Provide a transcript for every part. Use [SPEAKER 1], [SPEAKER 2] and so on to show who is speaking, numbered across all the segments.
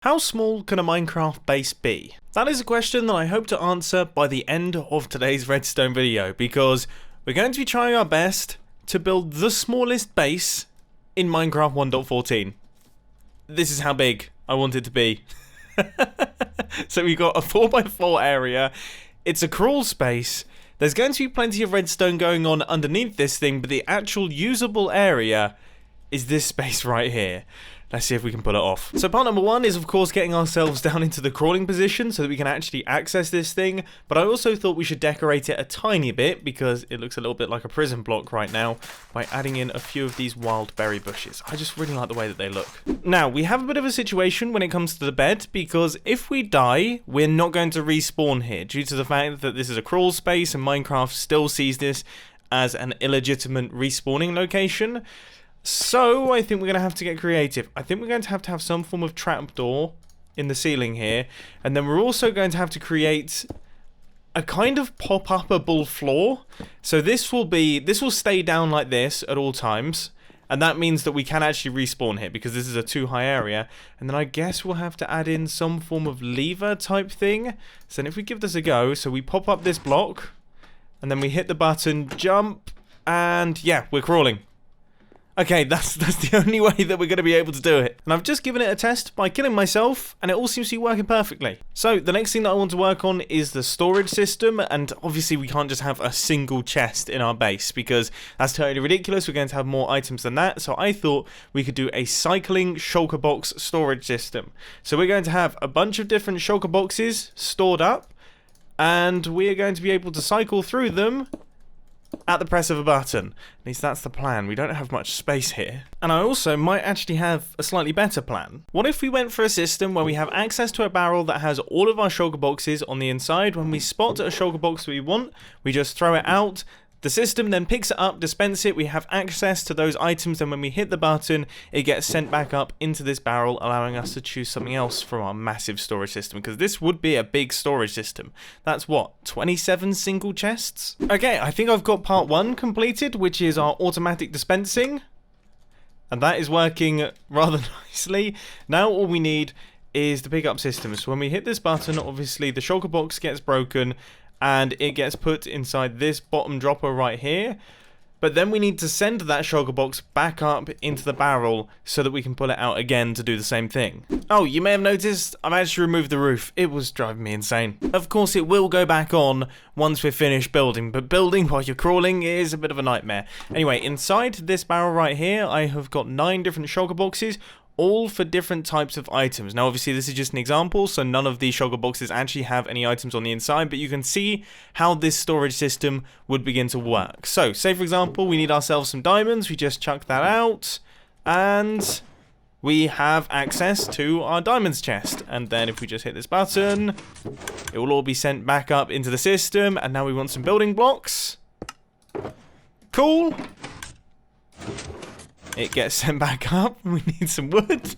[SPEAKER 1] How small can a Minecraft base be? That is a question that I hope to answer by the end of today's redstone video, because we're going to be trying our best to build the smallest base in Minecraft 1.14. This is how big I want it to be. So we've got a 4x4 area, it's a crawl space, there's going to be plenty of redstone going on underneath this thing, but the actual usable area is this space right here. Let's see if we can pull it off. So part number one is, of course, getting ourselves down into the crawling position so that we can actually access this thing. But I also thought we should decorate it a tiny bit because it looks a little bit like a prison block right now by adding in a few of these wild berry bushes. I just really like the way that they look. Now, we have a bit of a situation when it comes to the bed because if we die, we're not going to respawn here due to the fact that this is a crawl space and Minecraft still sees this as an illegitimate respawning location. So, I think we're going to have to get creative. I think we're going to have some form of trapdoor in the ceiling here. And then we're also going to have to create a kind of pop-upable floor. So this will stay down like this at all times. And that means that we can actually respawn here because this is a too high area. And then I guess we'll have to add in some form of lever type thing. So then if we give this a go, so we pop up this block. And then we hit the button, jump, and yeah, we're crawling. Okay, that's the only way that we're going to be able to do it. And I've just given it a test by killing myself, and it all seems to be working perfectly. So, the next thing that I want to work on is the storage system, and obviously we can't just have a single chest in our base, because that's totally ridiculous. We're going to have more items than that, so I thought we could do a cycling shulker box storage system. So we're going to have a bunch of different shulker boxes stored up, and we're going to be able to cycle through them at the press of a button. At least that's the plan. We don't have much space here. And I also might actually have a slightly better plan. What if we went for a system where we have access to a barrel that has all of our shulker boxes on the inside? When we spot a shulker box we want, we just throw it out. The system then picks it up, dispenses it, we have access to those items, and when we hit the button, it gets sent back up into this barrel, allowing us to choose something else from our massive storage system, because this would be a big storage system. That's what, 27 single chests? Okay, I think I've got part one completed, which is our automatic dispensing, and that is working rather nicely. Now all we need is the pickup system. So when we hit this button, obviously the shulker box gets broken, and it gets put inside this bottom dropper right here. But then we need to send that shulker box back up into the barrel so that we can pull it out again to do the same thing. Oh, you may have noticed I've actually removed the roof. It was driving me insane. Of course, it will go back on once we're finished building, but building while you're crawling is a bit of a nightmare. Anyway, inside this barrel right here, I have got 9 different shulker boxes, all for different types of items. Now obviously this is just an example, so none of these shulker boxes actually have any items on the inside, but you can see how this storage system would begin to work. So say for example we need ourselves some diamonds, we just chuck that out and we have access to our diamonds chest. And then if we just hit this button, it will all be sent back up into the system. And now we want some building blocks. Cool. It gets sent back up. We need some wood.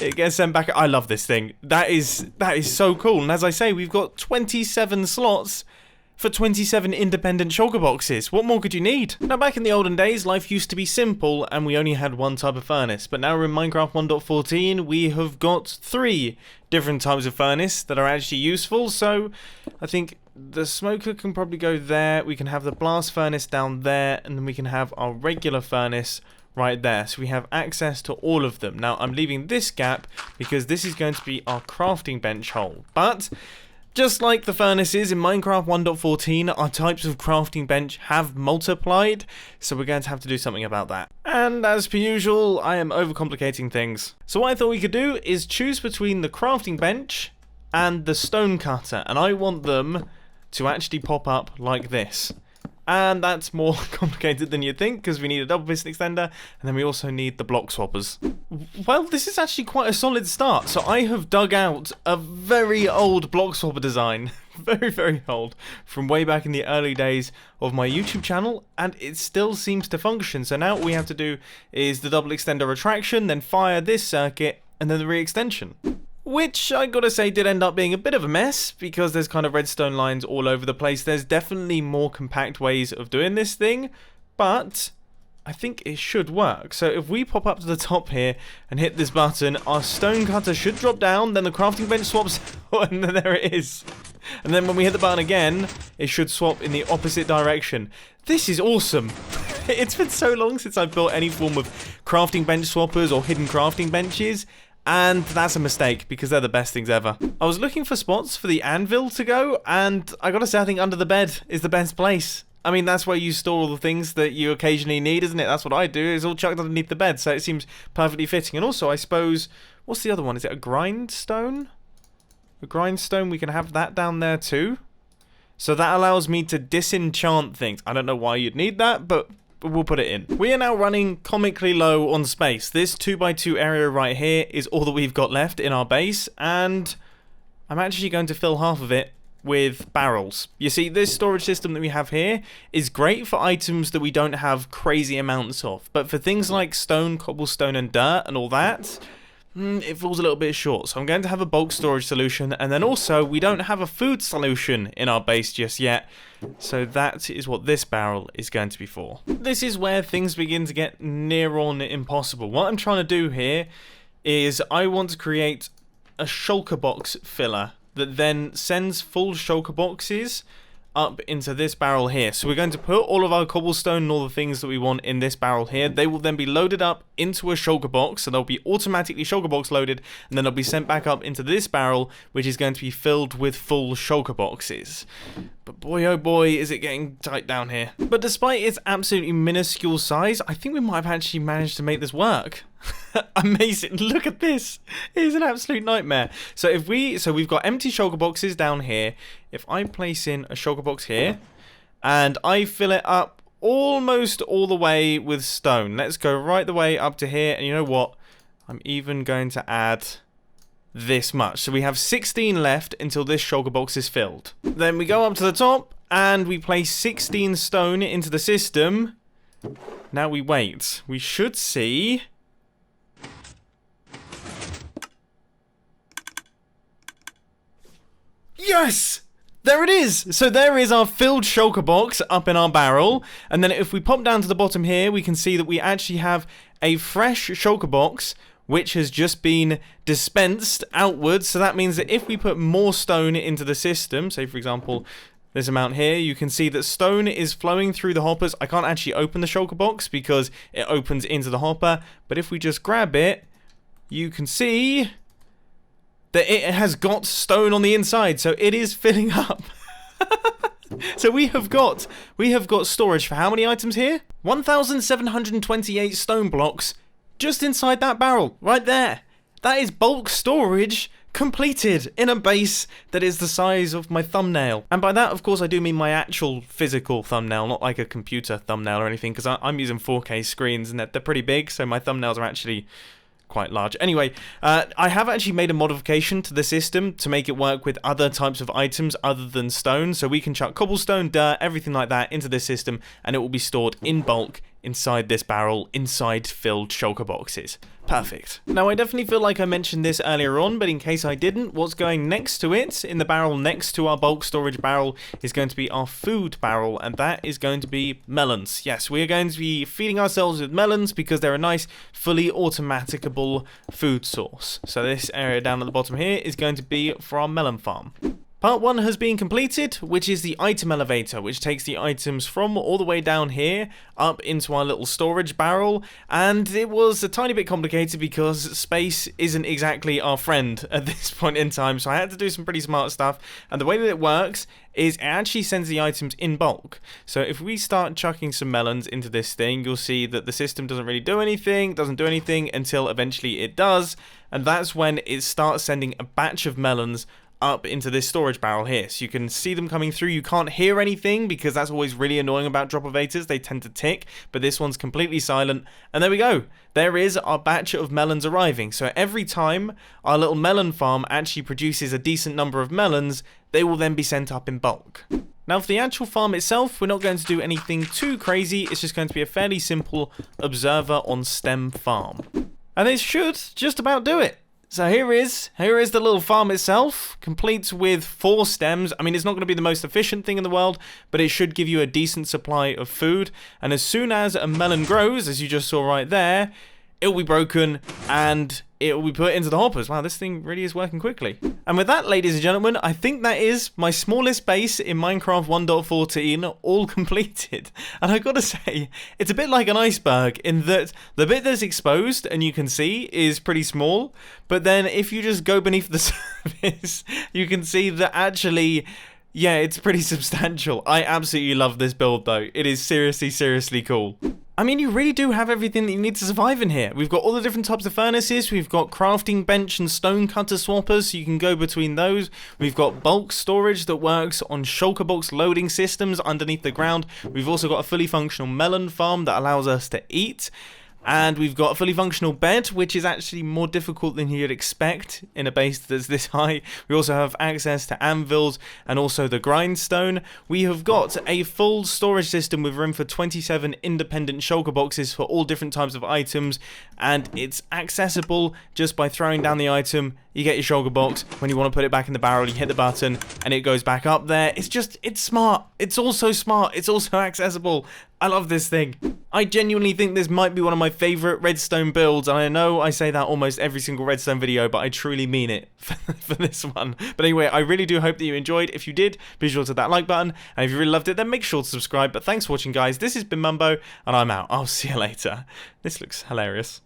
[SPEAKER 1] It gets sent back. I love this thing. That is so cool. And as I say, we've got 27 slots for 27 independent shulker boxes. What more could you need? Now, back in the olden days, life used to be simple and we only had one type of furnace. But now we're in Minecraft 1.14, we have got 3 different types of furnace that are actually useful. So I think the smoker can probably go there. We can have the blast furnace down there, and then we can have our regular furnace right there. So we have access to all of them. Now I'm leaving this gap because this is going to be our crafting bench hole. But just like the furnaces in Minecraft 1.14, our types of crafting bench have multiplied, so we're going to have to do something about that. And as per usual, I am overcomplicating things. So what I thought we could do is choose between the crafting bench and the stone cutter, and I want them to actually pop up like this. And that's more complicated than you'd think, because we need a double piston extender, and then we also need the block swappers. Well, this is actually quite a solid start. So I have dug out a very old block swapper design, very, very old, from way back in the early days of my YouTube channel, and it still seems to function. So now all we have to do is the double extender retraction, then fire this circuit, and then the re-extension. Which, I gotta say, did end up being a bit of a mess, because there's kind of redstone lines all over the place. There's definitely more compact ways of doing this thing, but I think it should work. So if we pop up to the top here and hit this button, our stone cutter should drop down, then the crafting bench swaps, and then there it is. And then when we hit the button again, it should swap in the opposite direction. This is awesome. It's been so long since I've built any form of crafting bench swappers or hidden crafting benches, and that's a mistake because they're the best things ever. I was looking for spots for the anvil to go, and I gotta say I think under the bed is the best place. I mean, that's where you store all the things that you occasionally need, isn't it? That's what I do. It's all chucked underneath the bed, so it seems perfectly fitting. And also, I suppose, what's the other one? Is it a grindstone? A grindstone, we can have that down there too. So that allows me to disenchant things. I don't know why you'd need that, but we'll put it in. We are now running comically low on space. This 2x2 area right here is all that we've got left in our base, and I'm actually going to fill half of it with barrels. You see, this storage system that we have here is great for items that we don't have crazy amounts of, but for things like stone, cobblestone and dirt and all that, it falls a little bit short. So I'm going to have a bulk storage solution, and then also we don't have a food solution in our base just yet, so that is what this barrel is going to be for. This is where things begin to get near on impossible. What I'm trying to do here is I want to create a shulker box filler that then sends full shulker boxes up into this barrel here. So we're going to put all of our cobblestone and all the things that we want in this barrel here. They will then be loaded up into a shulker box, so they'll be automatically shulker box loaded, and then they'll be sent back up into this barrel, which is going to be filled with full shulker boxes. But boy oh boy, is it getting tight down here. But despite its absolutely minuscule size, I think we might have actually managed to make this work. Amazing, look at this. It is an absolute nightmare. So we've got empty shulker boxes down here. If I place in a shulker box here and I fill it up almost all the way with stone, let's go right the way up to here, and you know what, I'm even going to add this much. So we have 16 left until this shulker box is filled. Then we go up to the top and we place 16 stone into the system. Now we wait. We should see... Yes! There it is! So there is our filled shulker box up in our barrel, and then if we pop down to the bottom here, we can see that we actually have a fresh shulker box which has just been dispensed outwards. So that means that if we put more stone into the system, say for example this amount here, you can see that stone is flowing through the hoppers. I can't actually open the shulker box because it opens into the hopper, but if we just grab it, you can see that it has got stone on the inside, so it is filling up. So we have got storage for how many items here? 1,728 stone blocks just inside that barrel, right there. That is bulk storage completed in a base that is the size of my thumbnail. And by that, of course, I do mean my actual physical thumbnail, not like a computer thumbnail or anything, because I'm using 4K screens and they're pretty big, so my thumbnails are actually quite large. Anyway, I have actually made a modification to the system to make it work with other types of items other than stone, so we can chuck cobblestone, dirt, everything like that into this system, and it will be stored in bulk inside this barrel, inside filled shulker boxes. Perfect. Now, I definitely feel like I mentioned this earlier on, but in case I didn't, what's going next to it, in the barrel next to our bulk storage barrel, is going to be our food barrel, and that is going to be melons. Yes, we are going to be feeding ourselves with melons because they're a nice, fully automaticable food source. So this area down at the bottom here is going to be for our melon farm. Part 1 has been completed, which is the item elevator, which takes the items from all the way down here up into our little storage barrel, and it was a tiny bit complicated because space isn't exactly our friend at this point in time, so I had to do some pretty smart stuff, and the way that it works is it actually sends the items in bulk. So if we start chucking some melons into this thing, you'll see that the system doesn't really do anything, doesn't do anything until eventually it does, and that's when it starts sending a batch of melons up into this storage barrel here. So you can see them coming through. You can't hear anything because that's always really annoying about drop-ovators. They tend to tick, but this one's completely silent. And there we go. There is our batch of melons arriving. So every time our little melon farm actually produces a decent number of melons, they will then be sent up in bulk. Now, for the actual farm itself, we're not going to do anything too crazy. It's just going to be a fairly simple observer on stem farm. And it should just about do it. So here is the little farm itself, complete with 4 stems. I mean, it's not going to be the most efficient thing in the world, but it should give you a decent supply of food. And as soon as a melon grows, as you just saw right there, it will be broken and it will be put into the hoppers. Wow, this thing really is working quickly. And with that, ladies and gentlemen, I think that is my smallest base in Minecraft 1.14 all completed. And I gotta say, it's a bit like an iceberg in that the bit that's exposed and you can see is pretty small. But then if you just go beneath the surface, you can see that actually, yeah, it's pretty substantial. I absolutely love this build though. It is seriously, seriously cool. I mean, you really do have everything that you need to survive in here. We've got all the different types of furnaces. We've got crafting bench and stone cutter swappers, so you can go between those. We've got bulk storage that works on shulker box loading systems underneath the ground. We've also got a fully functional melon farm that allows us to eat. And we've got a fully functional bed, which is actually more difficult than you'd expect in a base that's this high. We also have access to anvils and also the grindstone. We have got a full storage system with room for 27 independent shulker boxes for all different types of items. And it's accessible just by throwing down the item. You get your shulker box. When you want to put it back in the barrel, you hit the button and it goes back up there. It's smart. It's also smart. It's also accessible. I love this thing. I genuinely think this might be one of my favorite redstone builds, and I know I say that almost every single redstone video, but I truly mean it for this one. But anyway, I really do hope that you enjoyed. If you did, be sure to hit that like button, and if you really loved it, then make sure to subscribe. But thanks for watching, guys. This has been Mumbo, and I'm out. I'll see you later. This looks hilarious.